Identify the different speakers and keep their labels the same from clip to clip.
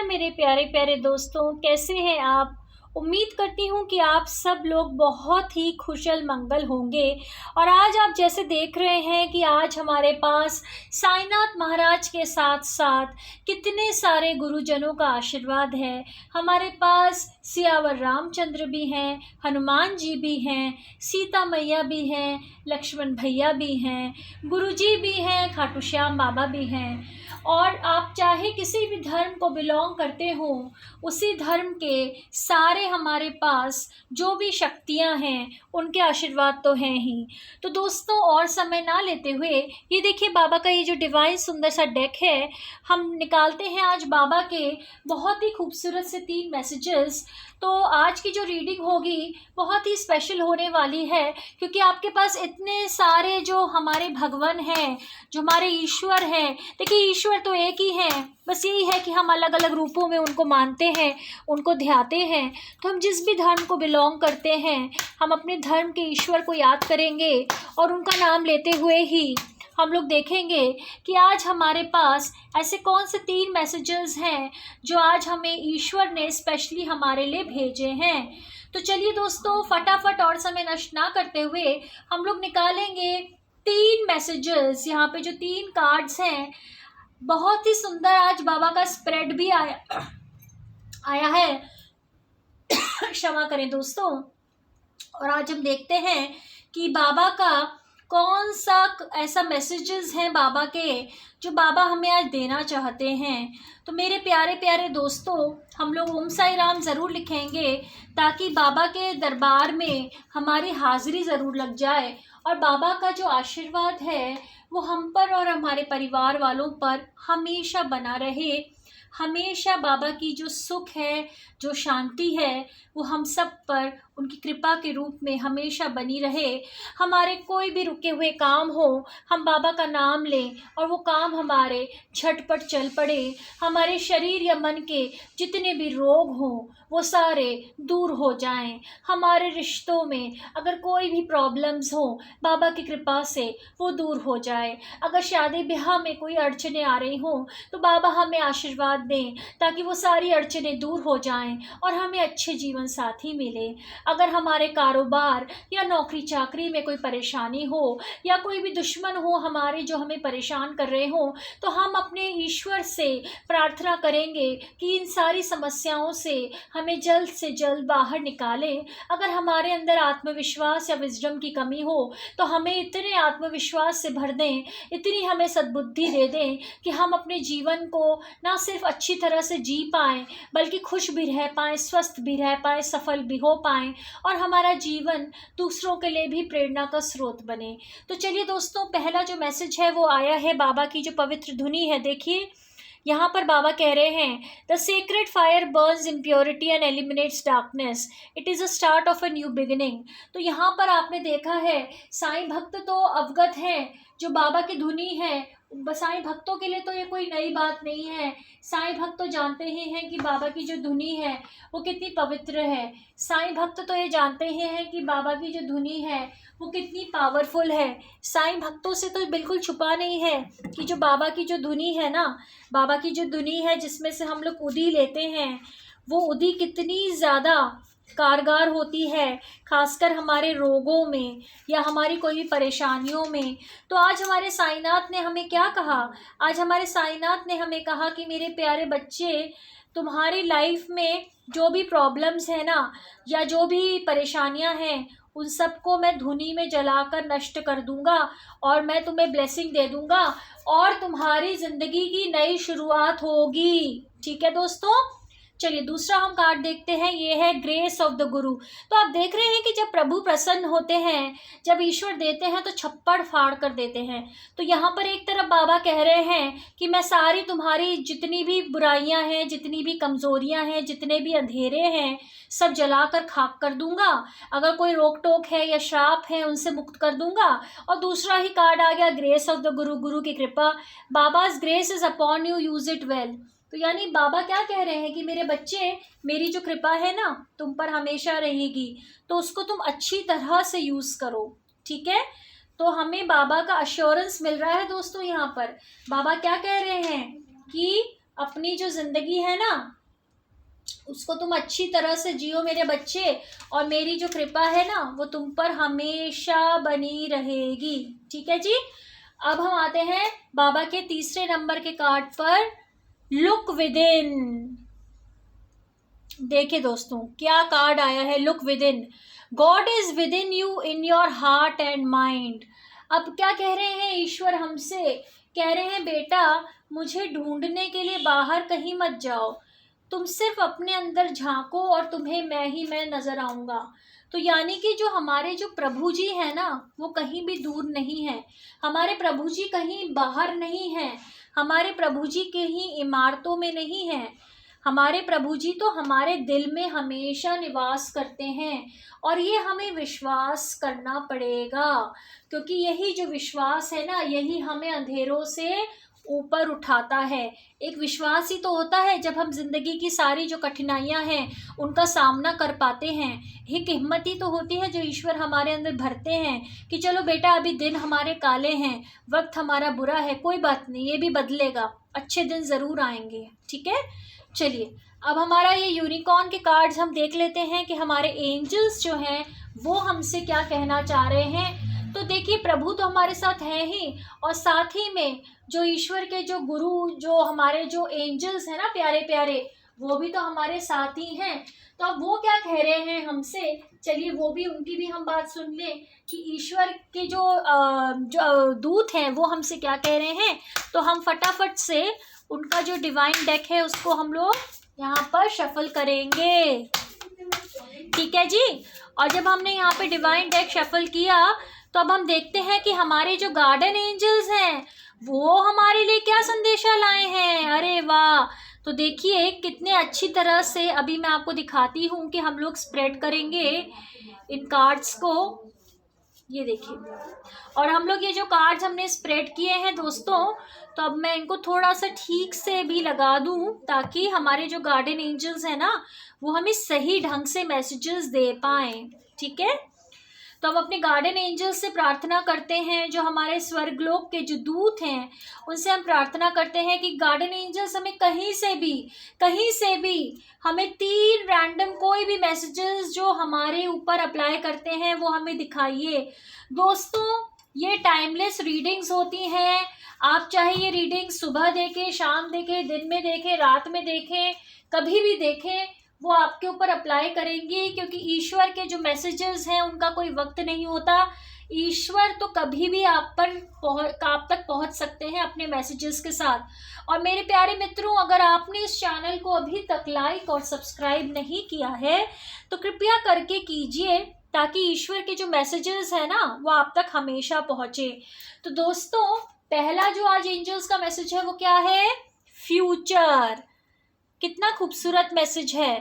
Speaker 1: मेरे प्यारे प्यारे दोस्तों, कैसे हैं आप। उम्मीद करती हूँ कि आप सब लोग बहुत ही कुशल मंगल होंगे। और आज आप जैसे देख रहे हैं कि आज हमारे पास साईनाथ महाराज के साथ साथ कितने सारे गुरुजनों का आशीर्वाद है। हमारे पास सियावर रामचंद्र भी हैं, हनुमान जी भी हैं, सीता मैया भी हैं, लक्ष्मण भैया भी हैं, गुरुजी भी हैं, खाटू श्याम बाबा भी हैं। और आप चाहे किसी भी धर्म को बिलोंग करते हो, उसी धर्म के सारे हमारे पास जो भी शक्तियां हैं उनके आशीर्वाद तो हैं ही। तो दोस्तों, और समय ना लेते हुए ये देखिए बाबा का ये जो डिवाइन सुंदर सा डेक है, हम निकालते हैं आज बाबा के बहुत ही खूबसूरत से 3 मैसेजेस। तो आज की जो रीडिंग होगी बहुत ही स्पेशल होने वाली है, क्योंकि आपके पास इतने सारे जो हमारे भगवान हैं, जो हमारे ईश्वर हैं। देखिए, ईश्वर तो एक ही है, बस यही है कि हम अलग अलग रूपों में उनको मानते हैं, उनको ध्याते हैं। तो हम जिस भी धर्म को बिलोंग करते हैं, हम अपने धर्म के ईश्वर को याद करेंगे और उनका नाम लेते हुए ही हम लोग देखेंगे कि आज हमारे पास ऐसे कौन से 3 मैसेजेस हैं जो आज हमें ईश्वर ने स्पेशली हमारे लिए भेजे हैं। तो चलिए दोस्तों, फटाफट और समय नष्ट ना करते हुए हम लोग निकालेंगे 3 मैसेजेस। यहाँ पे जो 3 कार्ड्स हैं, बहुत ही सुंदर आज बाबा का स्प्रेड भी आया है। क्षमा करें दोस्तों। और आज हम देखते हैं कि बाबा का कौन सा ऐसा मैसेजेस हैं बाबा के जो बाबा हमें आज देना चाहते हैं। तो मेरे प्यारे प्यारे दोस्तों, हम लोग ओम साई राम ज़रूर लिखेंगे ताकि बाबा के दरबार में हमारी हाज़िरी ज़रूर लग जाए और बाबा का जो आशीर्वाद है वो हम पर और हमारे परिवार वालों पर हमेशा बना रहे। हमेशा बाबा की जो सुख है, जो शांति है, वो हम सब पर उनकी कृपा के रूप में हमेशा बनी रहे। हमारे कोई भी रुके हुए काम हो, हम बाबा का नाम लें और वो काम हमारे झटपट चल पड़े। हमारे शरीर या मन के जितने भी रोग हों वो सारे दूर हो जाएं। हमारे रिश्तों में अगर कोई भी प्रॉब्लम्स हो, बाबा की कृपा से वो दूर हो जाए। अगर शादी ब्याह में कोई अड़चने आ रही हों तो बाबा हमें आशीर्वाद दें ताकि वो सारी अड़चनें दूर हो जाएं और हमें अच्छे जीवन साथी मिले। अगर हमारे कारोबार या नौकरी चाकरी में कोई परेशानी हो या कोई भी दुश्मन हो हमारे जो हमें परेशान कर रहे हों, तो हम अपने ईश्वर से प्रार्थना करेंगे कि इन सारी समस्याओं से हमें जल्द से जल्द बाहर निकालें। अगर हमारे अंदर आत्मविश्वास या विजडम की कमी हो तो हमें इतने आत्मविश्वास से भर दें, इतनी हमें सद्बुद्धि दे दें कि हम अपने जीवन को ना सिर्फ अच्छी तरह से जी पाएँ बल्कि खुश भी रह पाएँ, स्वस्थ भी रह पाएँ, सफल भी हो पाएँ और हमारा जीवन दूसरों के लिए भी प्रेरणा का स्रोत बने। तो चलिए दोस्तों, पहला जो मैसेज है वो आया है बाबा की जो पवित्र धुनी है। देखिए, यहाँ पर बाबा कह रहे हैं, the sacred fire Burns impurity and eliminates darkness, it is a start of a new beginning. तो यहाँ पर आपने देखा है, साईं भक्त तो अवगत हैं, जो बाबा की धुनी है साईं भक्तों के लिए तो ये कोई नई बात नहीं है। साईं भक्त तो जानते ही हैं कि बाबा की जो धुनी है वो कितनी पवित्र है। साईं भक्त तो ये जानते ही हैं कि बाबा की जो धुनी है वो कितनी पावरफुल है। साईं भक्तों से तो बिल्कुल छुपा नहीं है कि जो बाबा की जो धुनी है ना, बाबा की जो धुनी है जिसमें से हम लोग उदी लेते हैं, वो उदी कितनी ज़्यादा कारगर होती है, खासकर हमारे रोगों में या हमारी कोई भी परेशानियों में। तो आज हमारे साईनाथ ने हमें क्या कहा? आज हमारे साईनाथ ने हमें कहा कि मेरे प्यारे बच्चे, तुम्हारी लाइफ में जो भी प्रॉब्लम्स है ना या जो भी परेशानियां हैं, उन सबको मैं धुनी में जलाकर नष्ट कर दूंगा और मैं तुम्हें ब्लेसिंग दे दूंगा और तुम्हारी ज़िंदगी की नई शुरुआत होगी। ठीक है दोस्तों, चलिए दूसरा हम कार्ड देखते हैं। ये है ग्रेस ऑफ द गुरु। तो आप देख रहे हैं कि जब प्रभु प्रसन्न होते हैं, जब ईश्वर देते हैं तो छप्पड़ फाड़ कर देते हैं। तो यहाँ पर एक तरफ बाबा कह रहे हैं कि मैं सारी तुम्हारी जितनी भी बुराइयां हैं, जितनी भी कमज़ोरियां हैं, जितने भी अंधेरे हैं, सब जलाकर खाक कर दूंगा। अगर कोई रोक टोक है या श्राप है उनसे मुक्त कर दूंगा। और दूसरा ही कार्ड आ गया, ग्रेस ऑफ द गुरु, गुरु की कृपा। Baba's grace is upon you, use it well. तो यानी बाबा क्या कह रहे हैं कि मेरे बच्चे, मेरी जो कृपा है ना तुम पर हमेशा रहेगी, तो उसको तुम अच्छी तरह से यूज़ करो। ठीक है, तो हमें बाबा का अश्योरेंस मिल रहा है दोस्तों। यहाँ पर बाबा क्या कह रहे हैं कि अपनी जो ज़िंदगी है ना, उसको तुम अच्छी तरह से जियो मेरे बच्चे, और मेरी जो कृपा है ना वो तुम पर हमेशा बनी रहेगी। ठीक है जी। अब हम आते हैं बाबा के तीसरे नंबर के कार्ड पर, लुक विद इन। देखिए दोस्तों क्या कार्ड आया है, look with in. God is with in you in your heart and mind. अब क्या कह रहे हैं ईश्वर हमसे, कह रहे हैं बेटा मुझे ढूंढने के लिए बाहर कहीं मत जाओ, तुम सिर्फ अपने अंदर झांको और तुम्हें मैं नजर आऊंगा। तो यानी कि जो हमारे जो प्रभु जी है ना वो कहीं भी दूर नहीं है, हमारे प्रभु जी कहीं बाहर नहीं है, हमारे प्रभु जी कहीं इमारतों में नहीं है, हमारे प्रभु जी तो हमारे दिल में हमेशा निवास करते हैं। और ये हमें विश्वास करना पड़ेगा, क्योंकि यही जो विश्वास है ना यही हमें अंधेरों से ऊपर उठाता है। एक विश्वास ही तो होता है जब हम जिंदगी की सारी जो कठिनाइयां हैं उनका सामना कर पाते हैं। एक हिम्मत ही तो होती है जो ईश्वर हमारे अंदर भरते हैं कि चलो बेटा अभी दिन हमारे काले हैं, वक्त हमारा बुरा है, कोई बात नहीं, ये भी बदलेगा, अच्छे दिन ज़रूर आएंगे। ठीक है, चलिए अब हमारा ये यूनिकॉर्न के कार्ड्स हम देख लेते हैं कि हमारे एंजल्स जो हैं वो हमसे क्या कहना चाह रहे हैं। तो देखिए प्रभु तो हमारे साथ हैं ही, और साथ ही में जो ईश्वर के जो गुरु, जो हमारे जो एंजल्स हैं ना प्यारे प्यारे, वो भी तो हमारे साथ ही हैं। तो अब वो क्या कह रहे हैं हमसे, चलिए वो भी, उनकी भी हम बात सुन लें कि ईश्वर के जो दूत हैं वो हमसे क्या कह रहे हैं। तो हम फटाफट से उनका जो डिवाइन डेक है उसको हम लोग यहाँ पर शफल करेंगे। ठीक है जी। और जब हमने यहाँ पे डिवाइन डेक शफल किया तो अब हम देखते हैं कि हमारे जो गार्डन एंजल्स हैं वो हमारे लिए क्या संदेशा लाए हैं। अरे वाह, तो देखिए कितने अच्छी तरह से अभी मैं आपको दिखाती हूँ कि हम लोग स्प्रेड करेंगे इन कार्ड्स को। ये देखिए, और हम लोग ये जो कार्ड्स हमने स्प्रेड किए हैं दोस्तों, तो अब मैं इनको थोड़ा सा ठीक से भी लगा दूं ताकि हमारे जो गार्डन एंजल्स हैं ना वो हमें सही ढंग से मैसेजेस दे पाएँ। ठीक है, तो हम अपने गार्डन एंजल्स से प्रार्थना करते हैं, जो हमारे स्वर्गलोक के जो दूत हैं उनसे हम प्रार्थना करते हैं कि गार्डन एंजल्स हमें कहीं से भी हमें 3 रैंडम कोई भी मैसेजेस जो हमारे ऊपर अप्लाई करते हैं वो हमें दिखाइए। दोस्तों ये टाइमलेस रीडिंग्स होती हैं, आप चाहे ये रीडिंग सुबह देखें, शाम देखें, दिन में देखें, रात में देखें, कभी भी देखें, वो आपके ऊपर अप्लाई करेंगी, क्योंकि ईश्वर के जो मैसेजेस हैं उनका कोई वक्त नहीं होता। ईश्वर तो कभी भी आप तक पहुंच सकते हैं अपने मैसेजेस के साथ। और मेरे प्यारे मित्रों, अगर आपने इस चैनल को अभी तक लाइक और सब्सक्राइब नहीं किया है तो कृपया करके कीजिए, ताकि ईश्वर के जो मैसेजेस हैं ना वो आप तक हमेशा पहुंचे। तो दोस्तों पहला जो आज एंजल्स का मैसेज है वो क्या है, फ्यूचर। कितना खूबसूरत मैसेज है।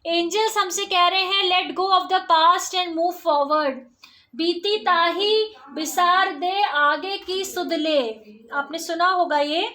Speaker 1: एंजल्स हमसे कह रहे हैं let go of the past and move forward, बीती ताही बिसार दे आगे की सुध ले। आपने सुना होगा ये।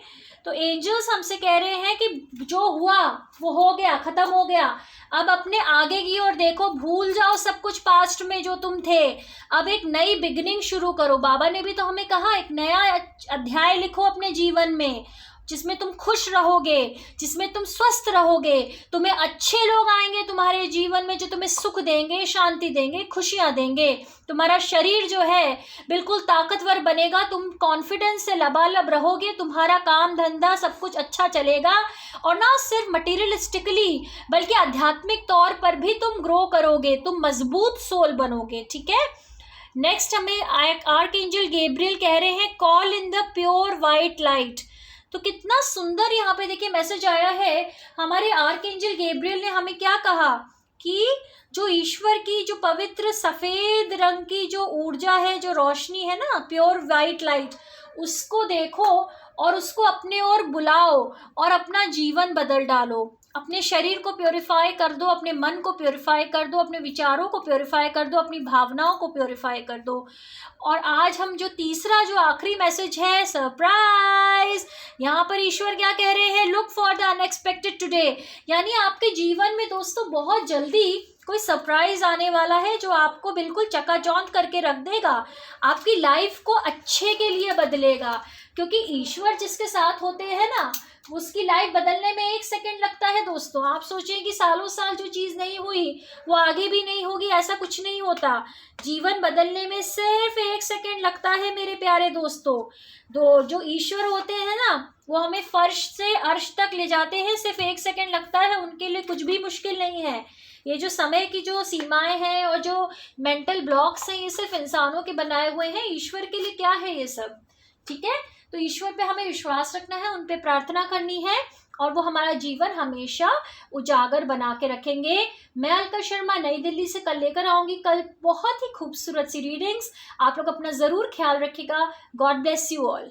Speaker 1: तो एंजल्स हमसे कह रहे हैं कि जो हुआ वो हो गया, खत्म हो गया, अब अपने आगे की ओर देखो, भूल जाओ सब कुछ पास्ट में जो तुम थे, अब एक नई बिगिनिंग शुरू करो। बाबा ने भी तो हमें कहा एक नया अध्याय लिखो अपने जीवन में, जिसमें तुम खुश रहोगे, जिसमें तुम स्वस्थ रहोगे, तुम्हें अच्छे लोग आएंगे तुम्हारे जीवन में जो तुम्हें सुख देंगे, शांति देंगे, खुशियां देंगे। तुम्हारा शरीर जो है बिल्कुल ताकतवर बनेगा, तुम कॉन्फिडेंस से लबालब रहोगे, तुम्हारा काम धंधा सब कुछ अच्छा चलेगा, और ना सिर्फ मटीरियलिस्टिकली बल्कि आध्यात्मिक तौर पर भी तुम ग्रो करोगे, तुम मजबूत सोल बनोगे। ठीक है, नेक्स्ट हमें आर्कएंजल गैब्रियल कह रहे हैं call in the pure white light. तो कितना सुंदर यहाँ पे देखिए मैसेज आया है। हमारे आर्कएंजल गैब्रियल ने हमें क्या कहा कि जो ईश्वर की जो पवित्र सफ़ेद रंग की जो ऊर्जा है, जो रोशनी है ना, प्योर वाइट लाइट, उसको देखो और उसको अपने ओर बुलाओ और अपना जीवन बदल डालो। अपने शरीर को प्योरीफाई कर दो, अपने मन को प्योरीफाई कर दो, अपने विचारों को प्योरीफाई कर दो, अपनी भावनाओं को प्योरीफाई कर दो। और आज हम जो तीसरा जो आखिरी मैसेज है, सरप्राइज, यहाँ पर ईश्वर क्या कह रहे हैं, look for the unexpected today. यानी आपके जीवन में दोस्तों बहुत जल्दी कोई सरप्राइज आने वाला है जो आपको बिल्कुल चकाचौंध करके रख देगा, आपकी लाइफ को अच्छे के लिए बदलेगा। क्योंकि ईश्वर जिसके साथ होते हैं ना, उसकी लाइफ बदलने में 1 सेकंड लगता है दोस्तों। आप सोचें कि सालों साल जो चीज़ नहीं हुई वो आगे भी नहीं होगी, ऐसा कुछ नहीं होता। जीवन बदलने में सिर्फ 1 सेकंड लगता है मेरे प्यारे दोस्तों। जो ईश्वर होते हैं ना, वो हमें फर्श से अर्श तक ले जाते हैं, सिर्फ 1 सेकंड लगता है, उनके लिए कुछ भी मुश्किल नहीं है। ये जो समय की जो सीमाएं हैं और जो मेंटल ब्लॉक्स हैं, ये सिर्फ इंसानों के बनाए हुए हैं। ईश्वर के लिए क्या है ये सब, ठीक है। तो ईश्वर पे हमें विश्वास रखना है, उन पे प्रार्थना करनी है, और वो हमारा जीवन हमेशा उजागर बना के रखेंगे। मैं अलका शर्मा नई दिल्ली से कल लेकर आऊंगी कल बहुत ही खूबसूरत सी रीडिंग्स। आप लोग अपना ज़रूर ख्याल रखिएगा। God bless you all.